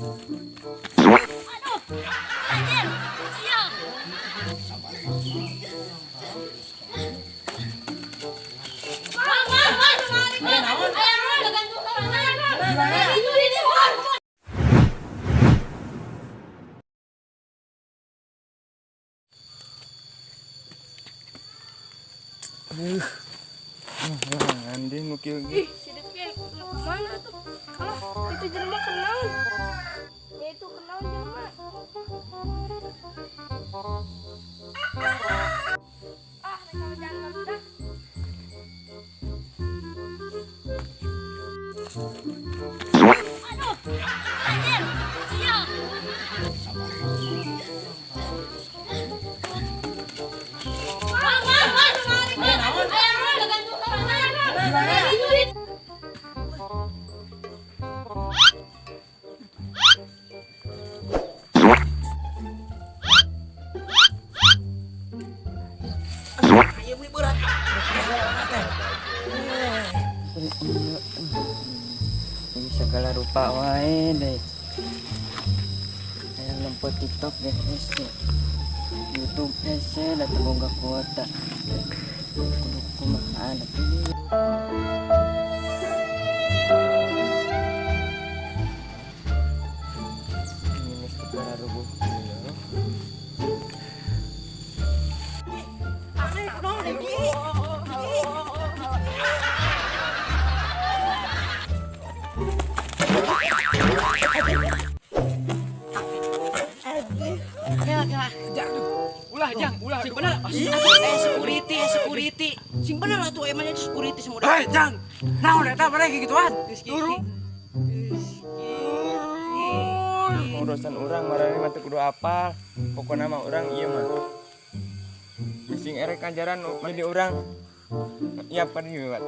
Anjir, sial. Andin mukil. Ih, si Rifki kemana tuh? Ah, itu jelema kenal. Ya itu kenal jelema. Ah, mereka jangan dah. Aduh, anjir, sial. Ini segala rupa wae deh. Kayak lempet TikTok deh, YouTube lah terboga kuota. Kudu kumaha ada pilih. Ini mesti para rubuh. Ulah sing bener. Security. Sing bener atuh emangnya security semua. Hei, Jang. Naon eta mereka gituan? Turun. Urusan orang marane mah teu kudu apal. Pokona mah urang ieu mah. Sing erek ajaran jadi urang. Iya pan ieu, Wat.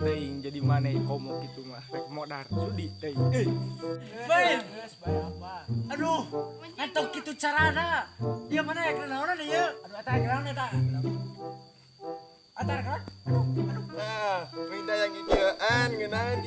Teuing jadi maneh komo gitu mah. Rek modar sudi teuing. Bae. Aduh, ngantok kitu carana. Ieu mana ya kenaonan ieu? Aduh eta kenaon eta? Atar kan? Nah, minta yang ikieuan ngeunaan.